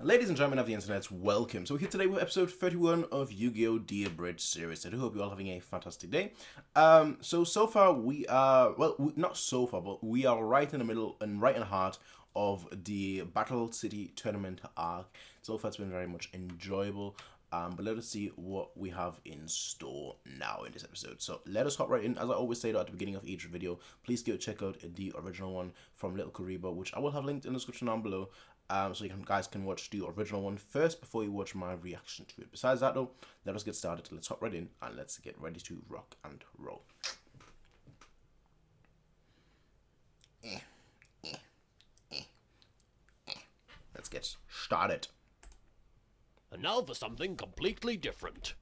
Ladies and gentlemen of the internet, welcome. So we're here today with episode 31 of Yu-Gi-Oh! De-Abridged series. I do hope you're all having a fantastic day. So far we are, not so far, but we are right in the middle and right in the heart of the Battle City Tournament arc. So far it's been very much enjoyable. But let us see what we have in store now in this episode. So let us hop right in. As I always say at the beginning of each video, please go check out the original one from Little Karibo, which I will have linked in the description down below. So guys can watch the original one first before you watch my reaction to it. Besides that though, let us get started. Let's hop right in and let's get ready to rock and roll. Let's get started. And now for something completely different.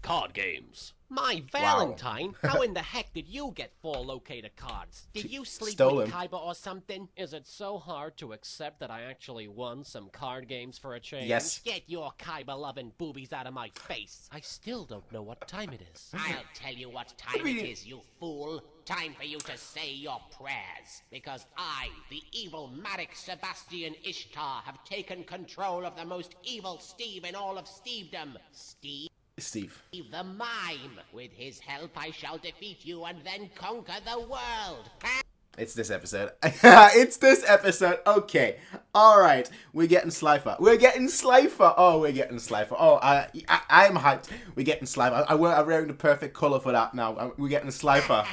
Card games. My Valentine, how in the heck did you get 4 locator cards? Did you sleep stole with him. Kaiba or something? Is it so hard to accept that I actually won some card games for a change? Yes. Get your Kaiba-loving boobies out of my face. I still don't know what time it is. I'll tell you what time it is, you fool. Time for you to say your prayers. Because I, the evil Marik Sebastian Ishtar, have taken control of the most evil Steve in all of Stevedom. Steve the Mime. With his help, I shall defeat you and then conquer the world. It's this episode. It's this episode. Okay. All right. We're getting Slifer. We're getting Slifer. Oh, we're getting Slifer. Oh, I'm hyped. We're getting Slifer. I'm wearing the perfect color for that now. We're getting Slifer.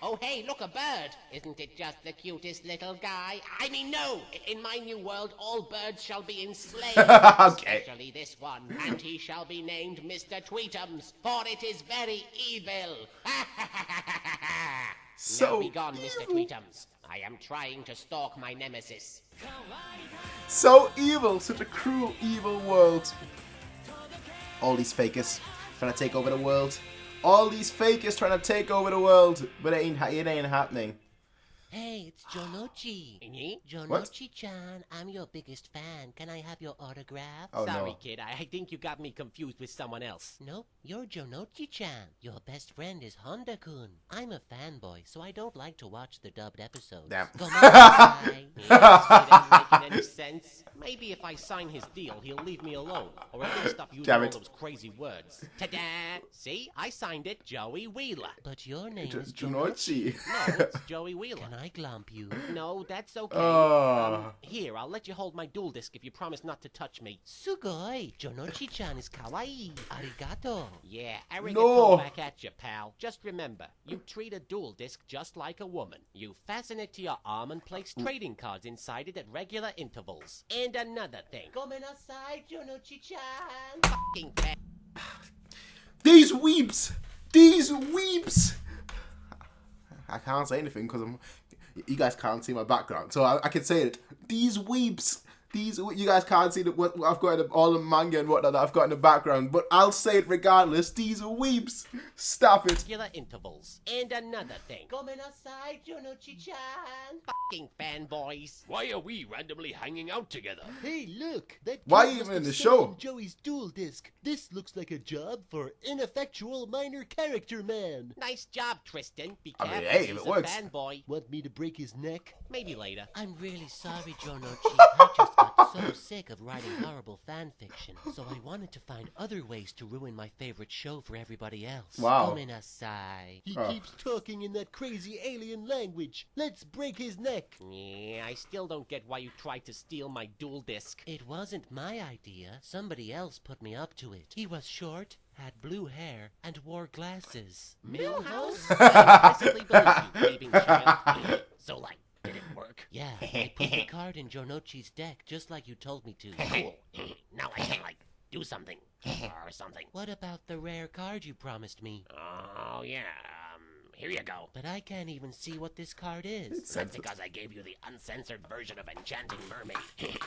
Oh, hey, look, a bird. Isn't it just the cutest little guy? I mean, no. In my new world, all birds shall be enslaved. Okay. Especially this one. And he shall be named Mr. Tweetums, for it is very evil. So Now be gone, Mr. Tweetums. I am trying to stalk my nemesis. So evil. Such a cruel, evil world. All these fakers trying to take over the world. All these fakers trying to take over the world. But it ain't happening. Hey, it's Jonochi. What? Jonochi-chan, I'm your biggest fan. Can I have your autograph? Oh, Sorry, no. kid. I think you got me confused with someone else. Nope, you're Jonochi-chan. Your best friend is Honda-kun. I'm a fanboy, so I don't like to watch the dubbed episodes. Damn. Gomansai. Yes, it ain't making any sense. Maybe if I sign his deal, he'll leave me alone. Or at least stop using Damn all it. those crazy words. Ta-da! See? I signed it, Joey Wheeler. But your name is Jonochi. No, it's Joey Wheeler. Can I glomp you? No, that's okay. Oh. Here, I'll let you hold my dual disc if you promise not to touch me. Sugoi! Jonochi-chan is kawaii. Arigato. Yeah, arigato No. back at you, pal. Just remember, you treat a dual disc just like a woman. You fasten it to your arm and place trading cards inside it at regular intervals. And another thing. Gomenasai, Jonochi-chan. Fucking fat. These weeps. These weeps. I can't say anything because you guys can't see my background, so I can say it. These weeps. You guys can't see what I've got in all the manga and whatnot that I've got in the background, but I'll say it regardless. These weeps. Stop it. Regular intervals. And another thing. Gomenasai, Jonochi-chan. Fucking fanboys. Why are we randomly hanging out together? Hey, look! That Why kid are you must even in have the stolen show? Joey's dual disc. This looks like a job for ineffectual minor character man. Nice job, Tristan. Be I mean, careful. hey, if He's it a works. fanboy. Want me to break his neck? Maybe later. I'm really sorry, Jonochi. I just got so sick of writing horrible fan fiction, so I wanted to find other ways to ruin my favorite show for everybody else. Wow. Gomenasai. He Oh. keeps talking in that crazy alien language. Let's break his neck. Yeah, I still don't get why you tried to steal my dual disc. It wasn't my idea. Somebody else put me up to it. He was short, had blue hair, and wore glasses. Millhouse? I implicitly believe you, raving child. So, like, did it work? Yeah, I put the card in Jonochi's deck just like you told me to. Cool. Now I can, like, do something. Or something. What about the rare card you promised me? Oh, yeah. Here you go. But I can't even see what this card is. That's because I gave you the uncensored version of Enchanting Mermaid.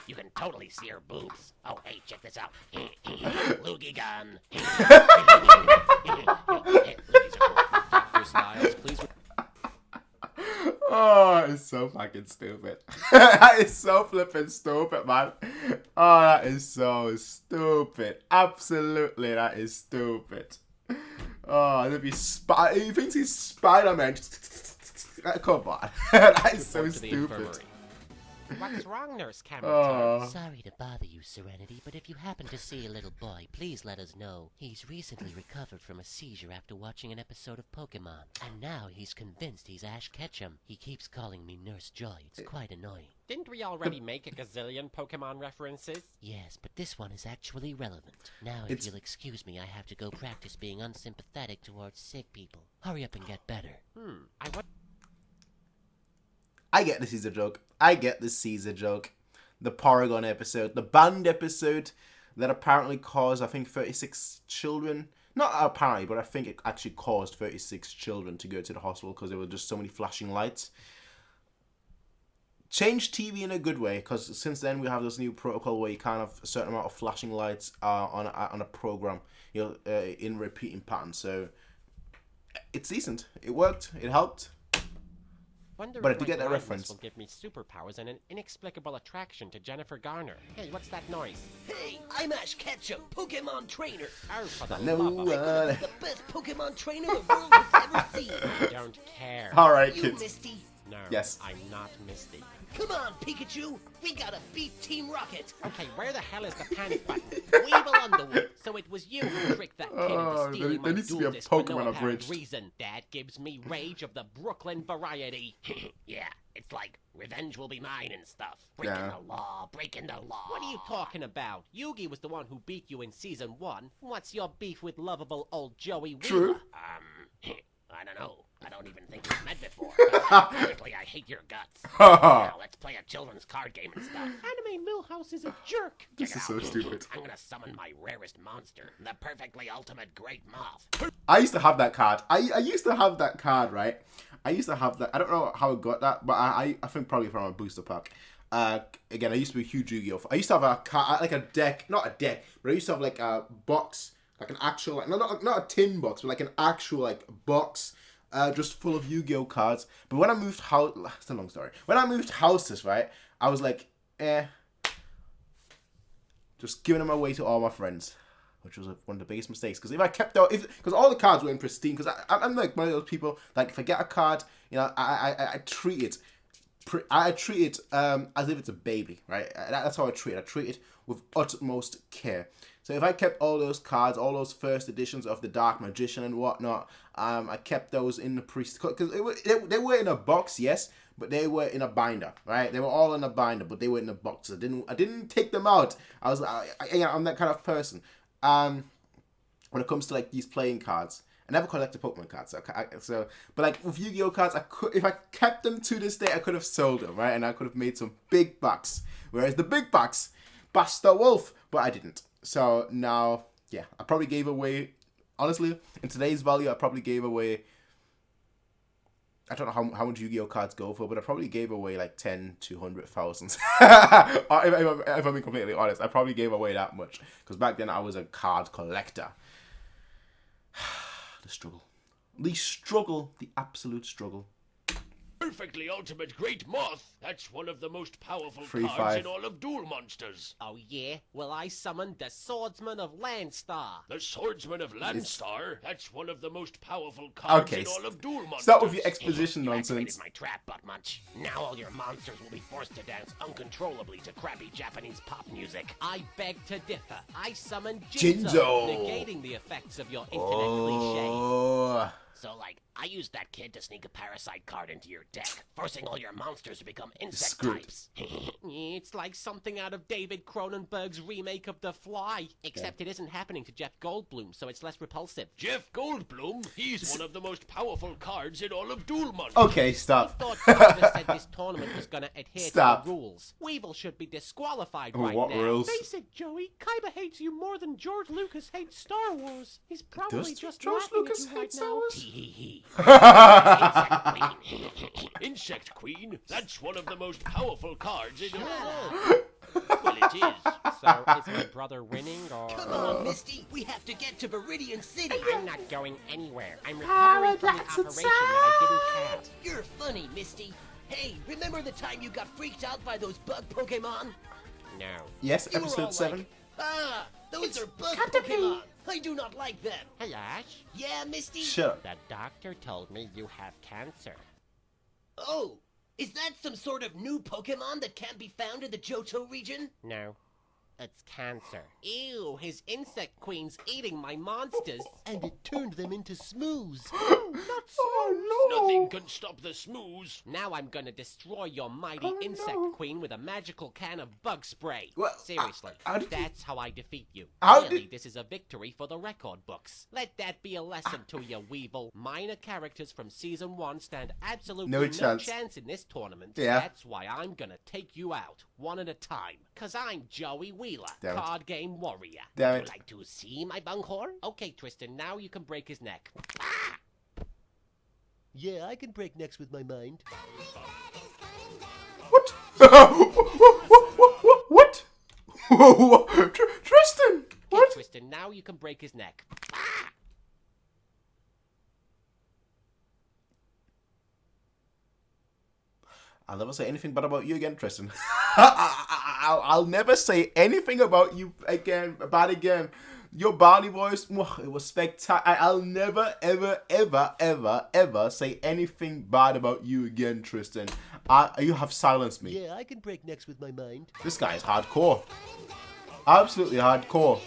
You can totally see her boobs. Oh, hey, check this out. Loogie gun. Loogies are cool. Dr. Styles, please. Oh, it's so fucking stupid. That is so flippin' stupid, man. Oh, that is so stupid. Absolutely, that is stupid. Oh, if he thinks he's Spider-Man. Come on. That is so Report to the stupid. infirmary. What's wrong, Nurse Cameron? Oh. Sorry to bother you, Serenity, but if you happen to see a little boy, please let us know. He's recently recovered from a seizure after watching an episode of Pokemon, and now he's convinced he's Ash Ketchum. He keeps calling me Nurse Joy. It's quite annoying. Didn't we already make a gazillion Pokemon references? Yes, but this one is actually relevant. Now, if It's- you'll excuse me, I have to go practice being unsympathetic towards sick people. Hurry up and get better. I get the Caesar joke. I get the Caesar joke. The Porygon episode. The band episode that apparently caused, I think, 36 children. Not apparently, but I think it actually caused 36 children to go to the hospital because there were just so many flashing lights. Change TV in a good way, because since then we have this new protocol where you can't have a certain amount of flashing lights on a program, in repeating patterns. So it's decent. It worked. It helped. Wonder But if I did my get that blindness reference. will give me superpowers and an inexplicable attraction to Jennifer Garner. Hey, what's that noise? Hey, I'm Ash Ketchum, Pokemon trainer. Oh, for the No love of one. The best Pokemon trainer the world has ever seen. I don't care. All right, You, kids. Misty. No, Yes. I'm not Misty. Come on, Pikachu. We gotta beat Team Rocket. Okay, where the hell is the panic button? Weevil Underwood. So it was you who tricked that kid Oh, into stealing there my needs to be dual a disc for no Pokemon apparent abridged. reason. That gives me rage of the Brooklyn variety. Yeah, it's like revenge will be mine and stuff. Breaking Yeah. the law, breaking the law. What are you talking about? Yugi was the one who beat you in season 1. What's your beef with lovable old Joey Wheeler? True. I don't know. I don't even think we've met before. But apparently I hate your guts. Now let's play a children's card game and stuff. Anime Millhouse is a jerk. This is so stupid. I'm gonna summon my rarest monster, the perfectly ultimate great moth. I used to have that card. I used to have that card, right? I used to have that. I don't know how I got that, but I think probably from a booster pack. Again, I used to be a huge Yu-Gi-Oh! I used to have a card, like a deck, not a deck, but I used to have like a box, like an actual, like not a tin box, but like an actual like box, just full of Yu-Gi-Oh! Cards. But when I moved house, it's a long story. When I moved houses, right, I was like, just giving them away to all my friends. Which was one of the biggest mistakes. Because if I kept out, because all the cards were in pristine. Because I'm like one of those people, like if I get a card, I treat it, as if it's a baby, right? That's how I treat it. I treat it with utmost care. So if I kept all those cards, all those first editions of the Dark Magician and whatnot, I kept those in the because they were in a box, yes, but they were in a binder, right? They were all in a binder, but they were in a box. I didn't take them out. I'm that kind of person. When it comes to like these playing cards, I never collected Pokemon cards. But like with Yu-Gi-Oh cards, if I kept them to this day, I could have sold them, right? And I could have made some big bucks. Whereas the big bucks, Buster Wolf, but I didn't. So now, yeah, I probably gave away. Honestly, in today's value, I probably gave away. I don't know how much Yu-Gi-Oh cards go for, but I probably gave away like 10 to 100,000. if I'm being completely honest, I probably gave away that much. Because back then I was a card collector. The struggle. The absolute struggle. Perfectly ultimate great moth. That's one of the most powerful 3-5. cards in all of Duel Monsters. Oh yeah? Well, I summoned the Swordsman of Landstar. The Swordsman of Landstar. That's one of the most powerful cards Okay, in all of Duel Monsters. stop with your exposition You activated nonsense. my trap, Butt Munch. Now all your monsters will be forced to dance uncontrollably to crappy Japanese pop music. I beg to differ. I summoned Jinzo. Jinzo, negating the effects of your infinite cliche. Oh. So, like, I used that kid to sneak a parasite card into your deck, forcing all your monsters to become insect Screwed. types. It's like something out of David Cronenberg's remake of The Fly. Except it isn't happening to Jeff Goldblum, so it's less repulsive. Jeff Goldblum. He's one of the most powerful cards in all of Duel Monsters. Okay, stop. Thought Carver said this tournament was gonna adhere Stop. to the rules. Weevil should be disqualified Oh, right what now. rules? Face it, Joey. Kaiba hates you more than George Lucas hates Star Wars. He's probably Does just George laughing Lucas at you hate right Star now. Wars? Hee. Insect Queen. That's one of the most powerful cards in all. Well, it is. So, is my brother winning, or...? Come on, Misty. We have to get to Viridian City. I'm not going anywhere. I'm recovering from an operation that I didn't have. You're funny, Misty. Hey, remember the time you got freaked out by those bug Pokemon? No. Yes, You were all episode 7. like, ah, those are bug Pokemon. I do not like them. Hey, Ash. Yeah, Misty? Shut up. The doctor told me you have cancer. Oh, Is that some sort of new Pokemon that can't be found in the Johto region? No. It's cancer. Ew, his insect queen's eating my monsters. And it turned them into Smooths. Nothing can stop the smooze. Now I'm gonna destroy your mighty insect queen with a magical can of bug spray. Well, Seriously, how did you- that's how I defeat you. How Really, did- this is a victory for the record books. Let that be a lesson to you, Weevil. Minor characters from Season 1 stand absolutely No no chance. chance in this tournament. Yeah. That's why I'm gonna take you out, one at a time. Cause I'm Joey Wheeler, Damn it. card game warrior. Damn Would it. you like to see my bunghorn? Okay, Tristan, now you can break his neck. Yeah, I can break necks with my mind. What? What? Tristan! Okay, What? Tristan, now you can break his neck. I'll never say anything bad about you again, Tristan. I'll never say anything about you again, bad again. Your Barney voice, it was spectacular. I'll never, ever say anything bad about you again, Tristan. You have silenced me. Yeah, I can break necks with my mind. This guy is hardcore. Absolutely hardcore.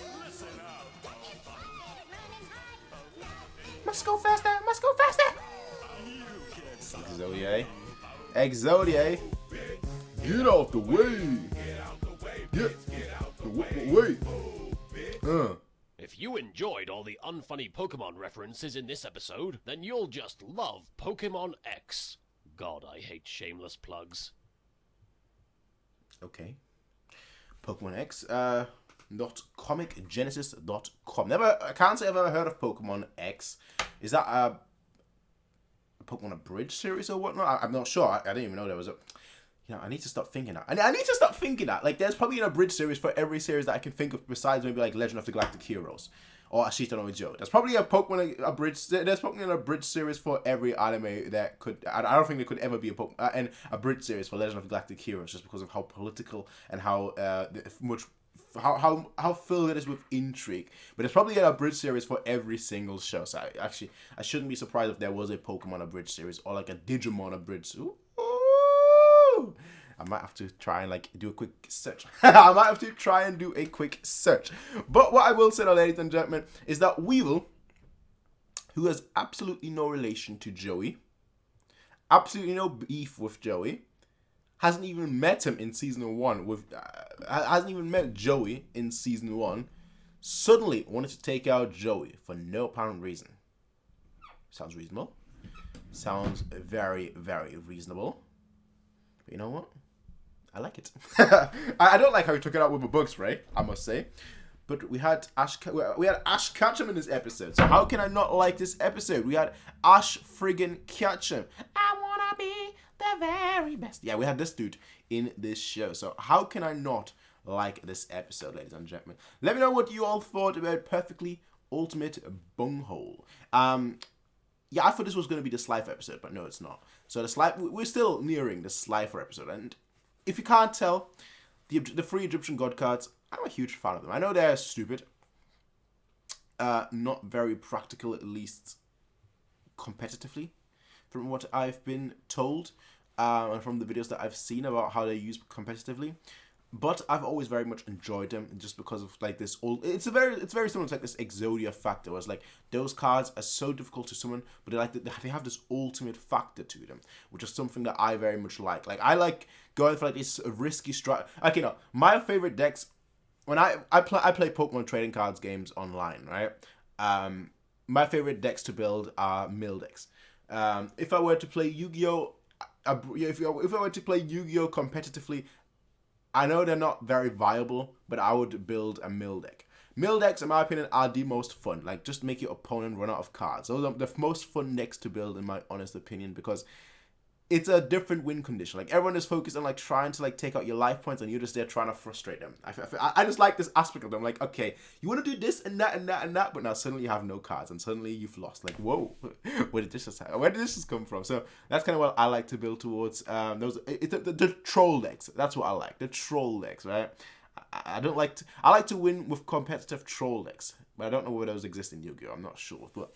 Must go faster, must go faster. Exodia. Exodia. Get out the way. Get the way. If you enjoyed all the unfunny Pokemon references in this episode, then you'll just love Pokemon X. God, I hate shameless plugs. Okay. Pokemon X. Not comicgenesis.com. I can't say I've ever heard of Pokemon X. Is that a Pokemon Abridged series or whatnot? I'm not sure. I didn't even know there was a. I need to stop thinking that. I need to stop thinking that. Like, there's probably an abridged series for every series that I can think of besides maybe like Legend of the Galactic Heroes or Ashita no Joe. There's probably a Pokemon abridged. There's probably an abridged series for every anime that could. I don't think there could ever be an abridged series for Legend of the Galactic Heroes just because of how political and how how filled it is with intrigue. But there's probably an abridged series for every single show. So I shouldn't be surprised if there was a Pokemon abridged series or like a Digimon abridged. Ooh. I might have to try and like do a quick search. I might have to try and do a quick search. But what I will say, ladies and gentlemen, is that Weevil, who has absolutely no relation to Joey, absolutely no beef with Joey, hasn't even met him in season 1 hasn't even met Joey in season 1, suddenly wanted to take out Joey for no apparent reason. Sounds reasonable. Sounds very, very reasonable. But you know what? I like it. I don't like how he took it out with a bug spray, I must say. But we had Ash Ketchum in this episode. So how can I not like this episode? We had Ash friggin' Ketchum. I wanna be the very best. Yeah, we had this dude in this show. So how can I not like this episode, ladies and gentlemen? Let me know what you all thought about Perfectly Ultimate Bunghole. Yeah, I thought this was going to be the Slifer episode, but no, it's not. So we're still nearing the Slifer episode, and if you can't tell, the free Egyptian God cards, I'm a huge fan of them. I know they're stupid, not very practical, at least competitively, from what I've been told, and from the videos that I've seen about how they're used competitively. But I've always very much enjoyed them just because of like this old. It's very similar to like this Exodia factor, where it's like those cards are so difficult to summon, but they have this ultimate factor to them, which is something that I very much like. Like I like going for like this risky strat. Okay, no, my favorite decks when I play Pokemon trading cards games online, right? My favorite decks to build are mill decks. If I were to play Yu-Gi-Oh, if I were to play Yu-Gi-Oh competitively, I know they're not very viable, but I would build a mill deck. Mill decks, in my opinion, are the most fun. Like, just make your opponent run out of cards. Those are the most fun decks to build, in my honest opinion, because it's a different win condition. Like, everyone is focused on, like, trying to, like, take out your life points, and you're just there trying to frustrate them. I just like this aspect of them. Like, okay, you want to do this and that and that and that, but now suddenly you have no cards, and suddenly you've lost. Like, whoa, where did this just come from? So that's kind of what I like to build towards. The troll decks. That's what I like. The troll decks, right? I like to win with competitive troll decks, but I don't know where those exist in Yu-Gi-Oh. I'm not sure, but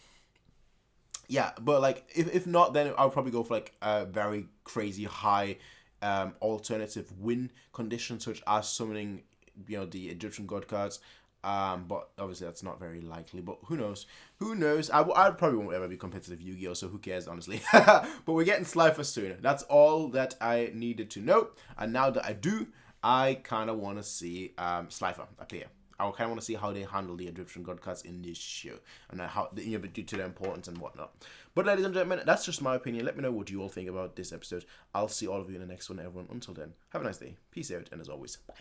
Yeah, but like if not, then I'll probably go for like a very crazy high alternative win condition, such as summoning, the Egyptian god cards. But obviously that's not very likely. But who knows? Who knows? I probably won't ever be competitive Yu-Gi-Oh, so who cares, honestly. But we're getting Slifer soon. That's all that I needed to know. And now that I do, I kind of want to see Slifer appear. I kind of want to see how they handle the Egyptian god cards in this show, and how due to their importance and whatnot. But ladies and gentlemen, that's just my opinion. Let me know what you all think about this episode. I'll see all of you in the next one, everyone. Until then, have a nice day. Peace out, and as always, bye.